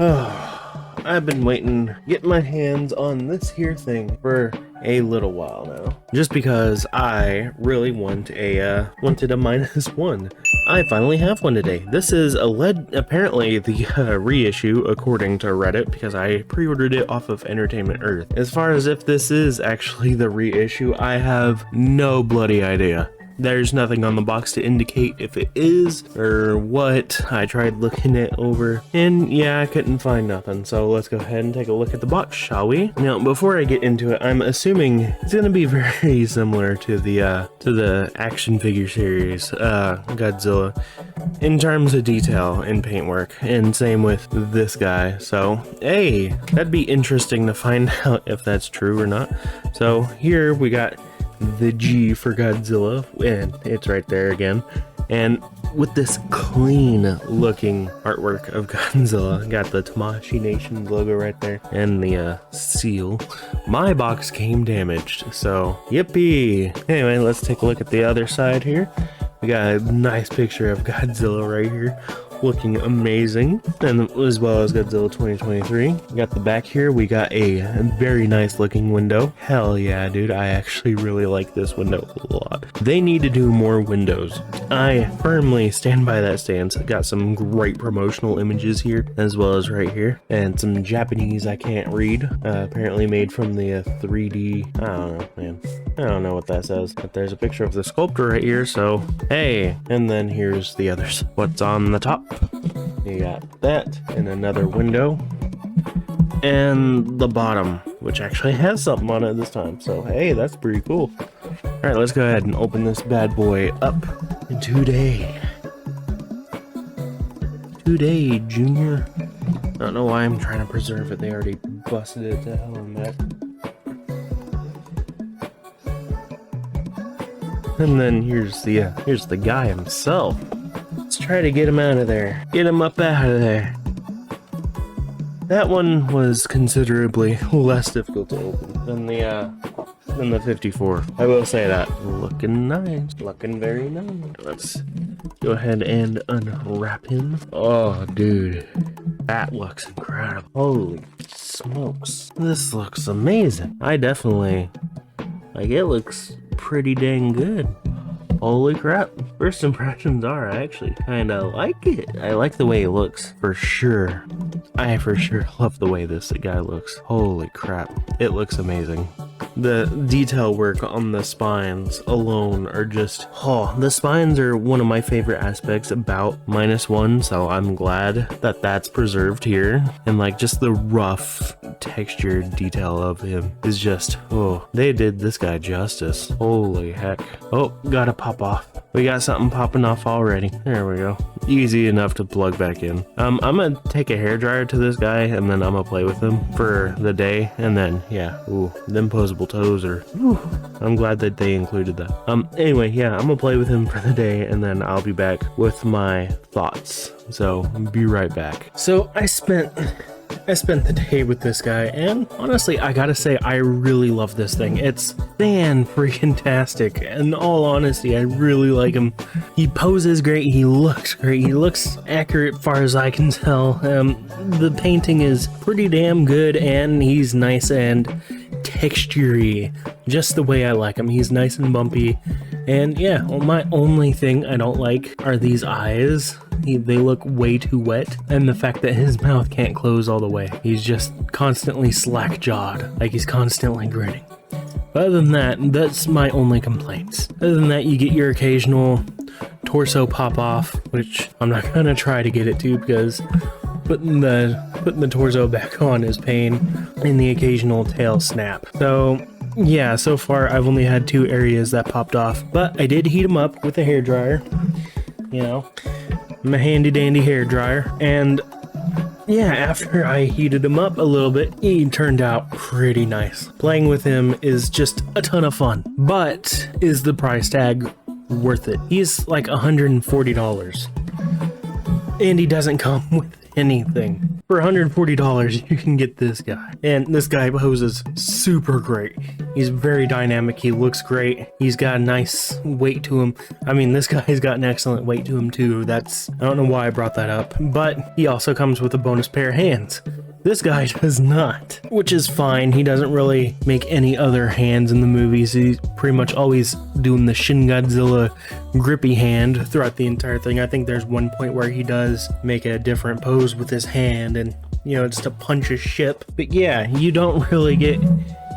I've been waiting to get my hands on this here thing for a little while now, just because I really wanted a minus one. I finally have one today. This is apparently the reissue according to Reddit, because I pre-ordered it off of Entertainment Earth. As far as if this is actually the reissue, I have no bloody idea. There's nothing on the box to indicate if it is or what. I tried looking it over and yeah, I couldn't find nothing. So let's go ahead and take a look at the box, shall we? Now, before I get into it, I'm assuming it's gonna be very similar to the action figure series, Godzilla, in terms of detail and paintwork, and same with this guy. So, hey, that'd be interesting to find out if that's true or not. So here we got the G for Godzilla, and it's right there again, and with this clean looking artwork of Godzilla. Got the Tamashii Nation logo right there and the seal. My box came damaged, so yippee. Anyway, let's take a look at the other side here. We got a nice picture of Godzilla right here, looking amazing, and as well as Godzilla 2023. Got the back here, we got a very nice looking window. Hell yeah, dude, I actually really like this window a lot. They need to do more windows. I firmly stand by that stance. Got some great promotional images here, as well as right here, and some Japanese I can't read, apparently made from the 3D, I don't know, man. I don't know what that says, but there's a picture of the sculptor right here, so hey. And then here's the others. What's on the top? You got that, and another window, and the bottom, which actually has something on it this time, so hey, that's pretty cool. Alright, let's go ahead and open this bad boy up today, Junior. I don't know why I'm trying to preserve it. They already busted it to hell and back. And then here's the guy himself. Let's try to get him out of there. Get him up out of there. That one was considerably less difficult to open than the 54. I will say that. Looking nice. Looking very nice. Let's go ahead and unwrap him. Oh, dude. That looks incredible. Holy smokes. This looks amazing. I definitely, like, it looks pretty dang good. Holy crap. First impressions are, I actually kind of like it. I like the way it looks, for sure. I for sure love the way this guy looks. Holy crap. It looks amazing. The detail work on the spines alone are just, oh, the spines are one of my favorite aspects about minus one, so I'm glad that that's preserved here. And like just the rough texture detail of him is just, oh, they did this guy justice. Holy heck. Oh, gotta pop off. We got something popping off already. There we go. Easy enough to plug back in. I'm gonna take a hairdryer to this guy, and then I'm gonna play with him for the day, and then yeah, ooh, them posable toes are, ooh, I'm glad that they included that. Anyway, yeah, I'm gonna play with him for the day, and then I'll be back with my thoughts. So be right back. So I spent the day with this guy, and honestly, I gotta say, I really love this thing. It's fan-freaking-tastic. In all honesty, I really like him. He poses great, he looks great, he looks accurate far as I can tell. The painting is pretty damn good, and he's nice and textury, just the way I like him. He's nice and bumpy, and yeah, well, my only thing I don't like are these eyes. They look way too wet, and the fact that his mouth can't close all the way. He's just constantly slack-jawed, like he's constantly grinning. But other than that, that's my only complaints. Other than that, you get your occasional torso pop-off, which I'm not gonna try to get it to, because putting the torso back on is pain, and the occasional tail snap. So yeah, so far I've only had 2 areas that popped off, but I did heat them up with a hairdryer, you know, my handy dandy hairdryer, and yeah, after I heated him up a little bit, he turned out pretty nice. Playing with him is just a ton of fun, but is the price tag worth it? He's like $140, and he doesn't come with anything. For $140, you can get this guy. And this guy poses super great. He's very dynamic. He looks great. He's got a nice weight to him. I mean, this guy's got an excellent weight to him too. I don't know why I brought that up, but he also comes with a bonus pair of hands. This guy does not, which is fine. He doesn't really make any other hands in the movies. He's pretty much always doing the Shin Godzilla grippy hand throughout the entire thing. I think there's one point where he does make a different pose with his hand and, you know, just to punch a ship. But yeah, you don't really get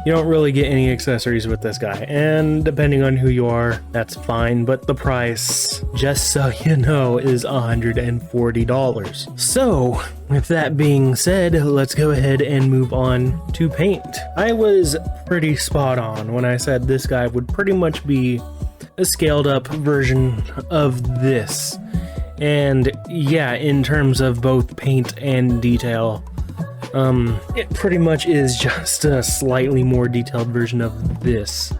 any accessories with this guy, and depending on who you are, that's fine, but the price, just so you know, is $140. So, with that being said, let's go ahead and move on to paint. I was pretty spot on when I said this guy would pretty much be a scaled up version of this. And yeah, in terms of both paint and detail, it pretty much is just a slightly more detailed version of this.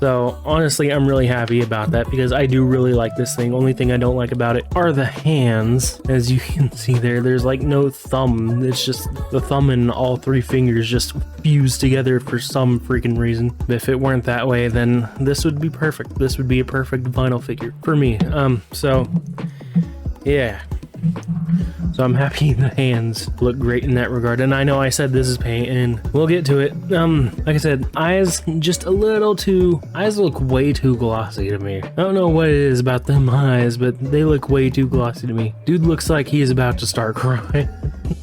So honestly, I'm really happy about that because I do really like this thing. Only thing I don't like about it are the hands. As you can see there's like no thumb. It's just the thumb and all three fingers just fused together for some freaking reason. If it weren't that way, then this would be perfect. This would be a perfect vinyl figure for me. So yeah. So I'm happy the hands look great in that regard. And I know I said this is paint, and we'll get to it. Like I said, eyes just a little too... Eyes look way too glossy to me. I don't know what it is about them eyes, but they look way too glossy to me. Dude looks like he's about to start crying.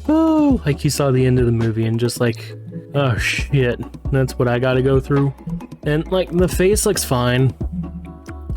Oh, like he saw the end of the movie and just like, oh shit, that's what I gotta go through. And like the face looks fine.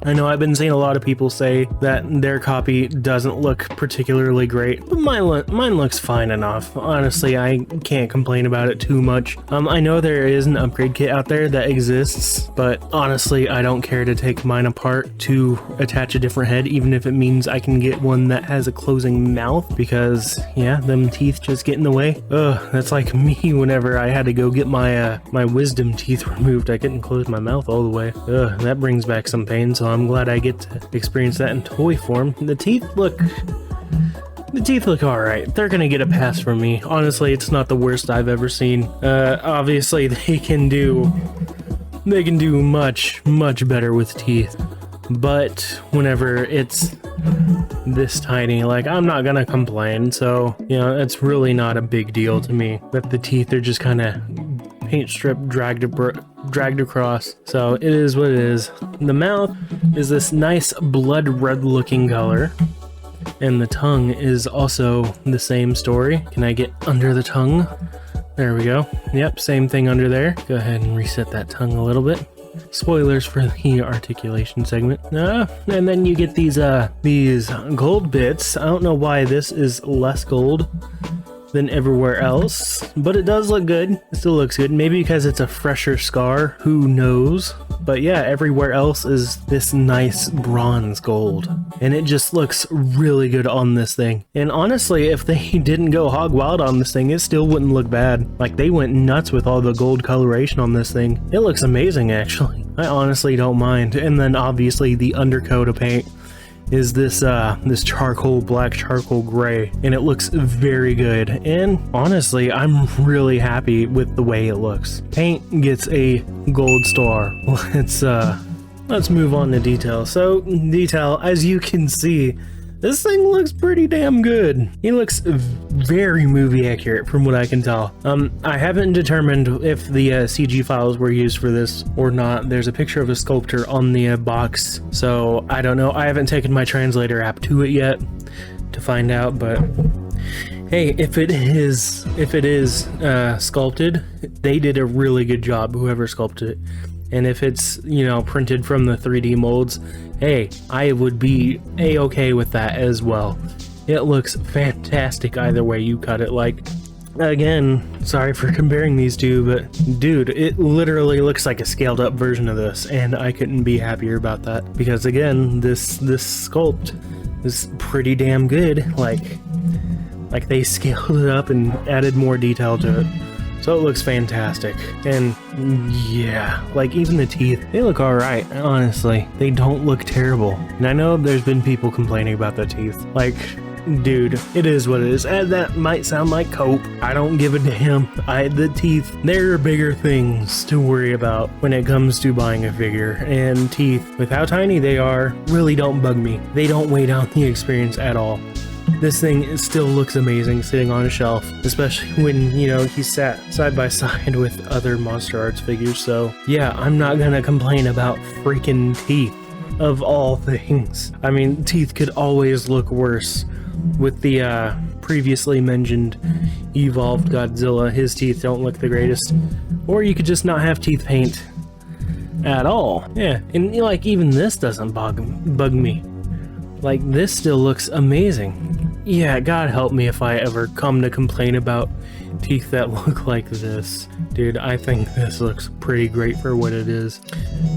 I know I've been seeing a lot of people say that their copy doesn't look particularly great, but mine looks fine enough. Honestly, I can't complain about it too much. I know there is an upgrade kit out there that exists, but honestly, I don't care to take mine apart to attach a different head, even if it means I can get one that has a closing mouth, because yeah, them teeth just get in the way. Ugh, that's like me whenever I had to go get my my wisdom teeth removed. I couldn't close my mouth all the way. Ugh, that brings back some pain, so I'm glad I get to experience that in toy form. The teeth look alright. They're gonna get a pass from me. Honestly, it's not the worst I've ever seen. Obviously they can do much better with teeth, but whenever it's this tiny, like, I'm not gonna complain. So, you know, it's really not a big deal to me that the teeth are just kind of paint strip dragged across. So it is what it is. The mouth is this nice blood red looking color, and the tongue is also the same story. Can I get under the tongue? There we go. Yep, same thing under there. Go ahead and reset that tongue a little bit. Spoilers for the articulation segment. And then you get these gold bits. I don't know why this is less gold than everywhere else, but it does look good. It still looks good. Maybe because it's a fresher scar, who knows? But yeah, everywhere else is this nice bronze gold, and it just looks really good on this thing. And honestly, if they didn't go hog wild on this thing, it still wouldn't look bad. Like, they went nuts with all the gold coloration on this thing. It looks amazing, actually. I honestly don't mind. And then obviously the undercoat of paint is this black charcoal gray, and it looks very good. And honestly, I'm really happy with the way it looks. Paint gets a gold star. Let's move on to detail. So detail, as you can see, this thing looks pretty damn good. It looks very movie accurate from what I can tell. I haven't determined if the CG files were used for this or not. There's a picture of a sculptor on the box, so I don't know. I haven't taken my translator app to it yet to find out, but hey, if it is sculpted, they did a really good job, whoever sculpted it. And if it's, you know, printed from the 3D molds, hey, I would be a-okay with that as well. It looks fantastic either way you cut it. Like, again, sorry for comparing these two, but dude, it literally looks like a scaled up version of this, and I couldn't be happier about that. Because again, this sculpt is pretty damn good. Like they scaled it up and added more detail to it. So it looks fantastic. And yeah, like even the teeth, they look alright, honestly. They don't look terrible. And I know there's been people complaining about the teeth. Like, dude, it is what it is. And that might sound like cope. I don't give a damn. The teeth, there are bigger things to worry about when it comes to buying a figure. And teeth, with how tiny they are, really don't bug me. They don't weigh down the experience at all. This thing still looks amazing sitting on a shelf, especially when, you know, he sat side by side with other MonsterArts figures. So yeah, I'm not gonna complain about freaking teeth, of all things. I mean, teeth could always look worse. With the previously mentioned evolved Godzilla, his teeth don't look the greatest. Or you could just not have teeth paint at all. Yeah, and like even this doesn't bug me. Like, this still looks amazing. Yeah, God help me if I ever come to complain about teeth that look like this. Dude, I think this looks pretty great for what it is.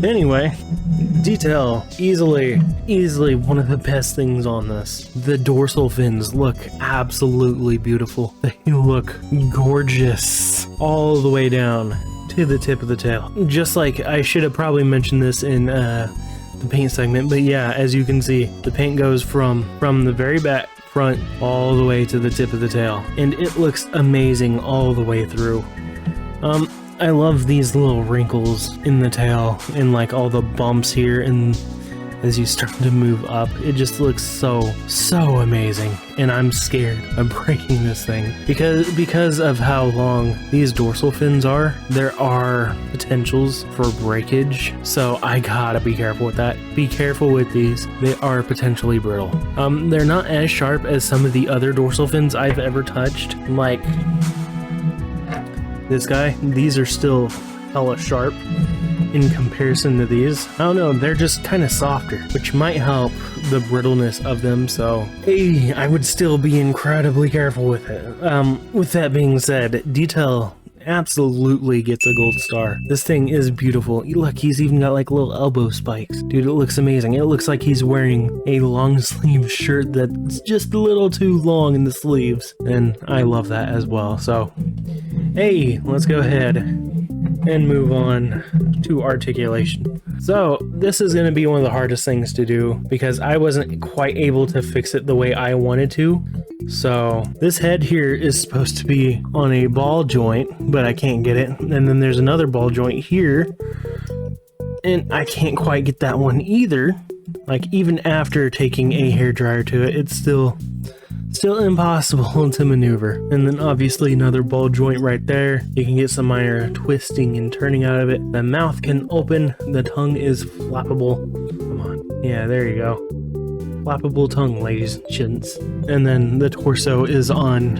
Anyway, detail, easily one of the best things on this. The dorsal fins look absolutely beautiful. They look gorgeous all the way down to the tip of the tail. Just like, I should have probably mentioned this in the paint segment, but yeah, as you can see, the paint goes from the very back front all the way to the tip of the tail, and it looks amazing all the way through. I love these little wrinkles in the tail and like all the bumps here, and as you start to move up, it just looks so amazing. And I'm scared of breaking this thing because of how long these dorsal fins are. There are potentials for breakage, so I gotta be careful with that. Be careful with these. They are potentially brittle. They're not as sharp as some of the other dorsal fins I've ever touched, like this guy. These are still hella sharp in comparison to these. I don't know, they're just kind of softer, which might help the brittleness of them, so hey, I would still be incredibly careful with it. With that being said, detail absolutely gets a gold star. This thing is beautiful. Look, he's even got like little elbow spikes. Dude, it looks amazing. It looks like he's wearing a long sleeve shirt that's just a little too long in the sleeves, and I love that as well. So hey, let's go ahead and move on to articulation. So this is going to be one of the hardest things to do because I wasn't quite able to fix it the way I wanted to. So this head here is supposed to be on a ball joint, but I can't get it. And then there's another ball joint here, and I can't quite get that one either. Like, even after taking a hairdryer to it, it's still impossible to maneuver. And then obviously another ball joint right there. You can get some minor twisting and turning out of it. The mouth can open, the tongue is flappable. Come on, yeah, there you go. Flappable tongue, ladies and gents. And then the torso is on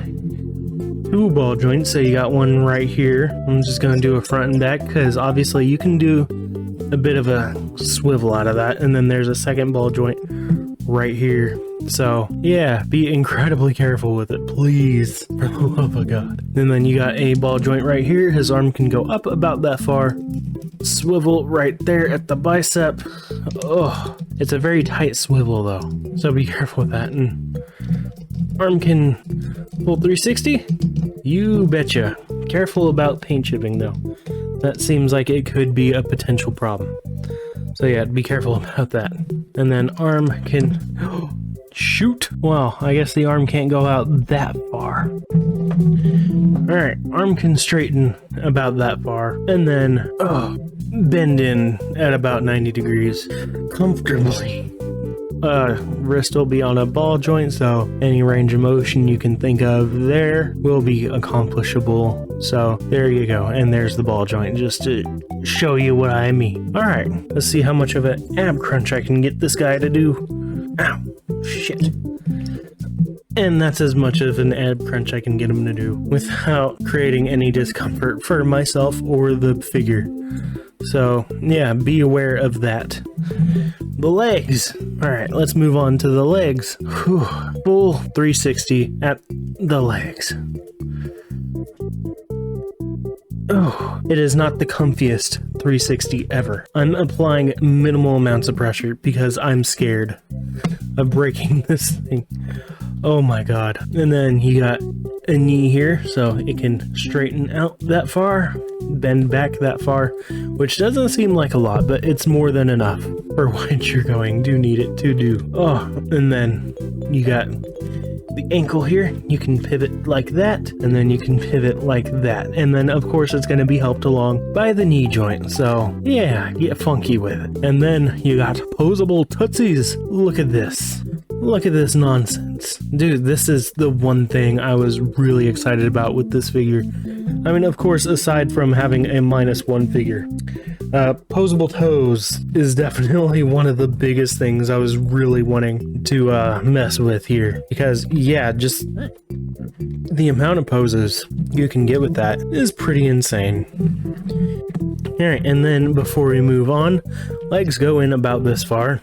2 ball joints, so you got one right here. I'm just gonna do a front and back because obviously you can do a bit of a swivel out of that. And then there's a second ball joint right here. So yeah, be incredibly careful with it, please, for the love of God. And then you got a ball joint right here. His arm can go up about that far. Swivel right there at the bicep. Oh, it's a very tight swivel though, so be careful with that. And arm can pull 360. You betcha. Careful about paint chipping though. That seems like it could be a potential problem. So yeah, be careful about that. And then arm can shoot. Well, I guess the arm can't go out that far. Alright, arm can straighten about that far. And then bend in at about 90 degrees comfortably. Wrist will be on a ball joint, so any range of motion you can think of there will be accomplishable. So there you go, and there's the ball joint, just to show you what I mean. Alright, let's see how much of an ab crunch I can get this guy to do. Ow, shit. And that's as much of an ab crunch I can get him to do without creating any discomfort for myself or the figure. So yeah, be aware of that. The legs. Alright, let's move on to the legs. Whew. Full 360 at the legs. Oh, it is not the comfiest 360 ever. I'm applying minimal amounts of pressure because I'm scared of breaking this thing. Oh my god. And then you got a knee here, so it can straighten out that far, bend back that far, which doesn't seem like a lot, but it's more than enough for what you're going to need it to do. Oh, and then you got the ankle here, you can pivot like that, and then you can pivot like that. And then of course it's going to be helped along by the knee joint. So yeah, get funky with it. And then you got posable tootsies. Look at this. Look at this nonsense. Dude, this is the one thing I was really excited about with this figure. I mean, of course, aside from having a -1 figure, posable toes is definitely one of the biggest things I was really wanting to mess with here. Because, yeah, just the amount of poses you can get with that is pretty insane. Alright, and then before we move on, legs go in about this far.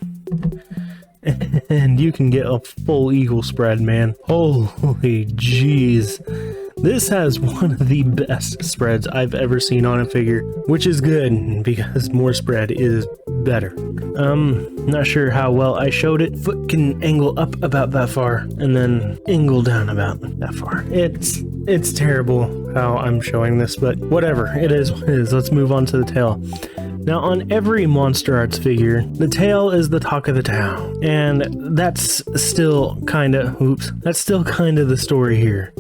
And you can get a full eagle spread, man. Holy jeez. This has one of the best spreads I've ever seen on a figure, which is good because more spread is better. Not sure how well I showed it. Foot can angle up about that far and then angle down about that far. It's terrible how I'm showing this, but whatever. It is what it is. Let's move on to the tail. Now, on every MonsterArts figure, the tail is the talk of the town, and that's still kind of the story here.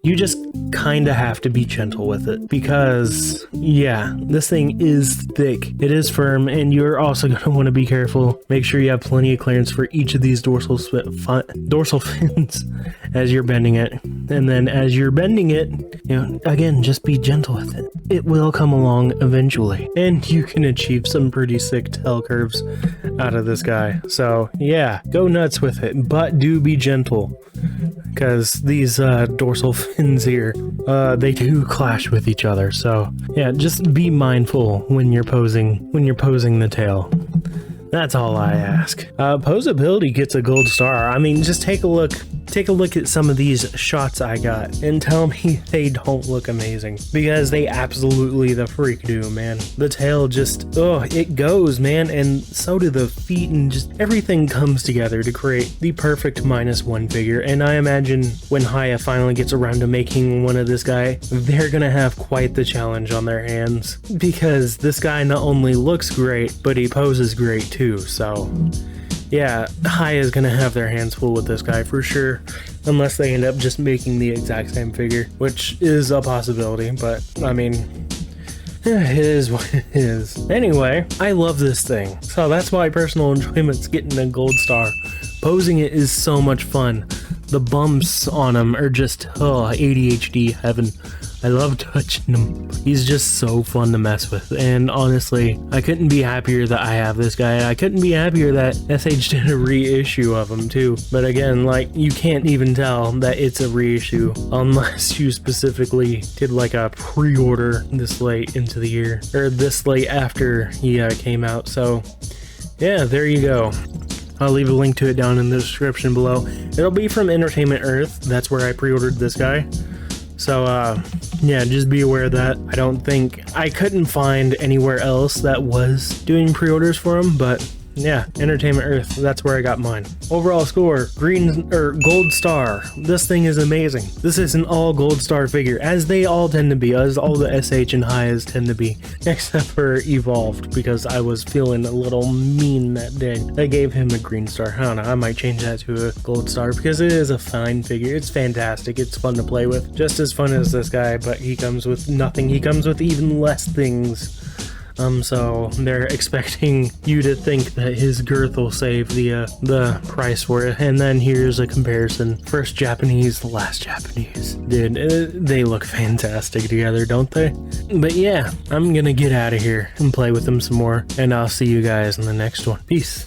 You just kind of have to be gentle with it because, yeah, this thing is thick, it is firm, and you're also going to want to be careful. Make sure you have plenty of clearance for each of these dorsal fins as you're bending it. And then as you're bending it, you know, again, just be gentle with it. It will come along eventually, and you can achieve some pretty sick tail curves out of this guy. So yeah, go nuts with it, but do be gentle. Because these dorsal fins here, they do clash with each other. So yeah, just be mindful when you're posing the tail. That's all I ask. Posability gets a gold star. I mean, just take a look at some of these shots I got and tell me they don't look amazing, because they absolutely the freak do, man. The tail just, oh, it goes, man, and so do the feet, and just everything comes together to create the perfect -1 figure. And I imagine when Haya finally gets around to making one of this guy, they're gonna have quite the challenge on their hands, because this guy not only looks great, but he poses great too. So yeah, Haya's gonna have their hands full with this guy for sure, unless they end up just making the exact same figure, which is a possibility, but I mean, it is what it is. Anyway, I love this thing, so that's why personal enjoyment's getting a gold star. Posing it is so much fun. The bumps on him are just, oh, ADHD heaven. I love touching him. He's just so fun to mess with, and honestly, I couldn't be happier that I have this guy. I couldn't be happier that SH did a reissue of him too. But again, like, you can't even tell that it's a reissue unless you specifically did like a pre-order this late into the year, or this late after he came out. So yeah, there you go. I'll leave a link to it down in the description below. It'll be from Entertainment Earth. That's where I pre-ordered this guy. So yeah, just be aware of that. I couldn't find anywhere else that was doing pre-orders for him, but yeah, Entertainment Earth, that's where I got mine. Overall score, gold star. This thing is amazing. This is an all gold star figure, as they all tend to be, as all the SH and Hayas tend to be, except for Evolved, because I was feeling a little mean that day. I gave him a green star. I don't know, I might change that to a gold star, because it is a fine figure. It's fantastic. It's fun to play with. Just as fun as this guy, but he comes with nothing. He comes with even less things. So they're expecting you to think that his girth will save the price for it. And then here's a comparison. First Japanese, last Japanese. Dude, they look fantastic together, don't they? But yeah, I'm gonna get out of here and play with them some more, and I'll see you guys in the next one. Peace.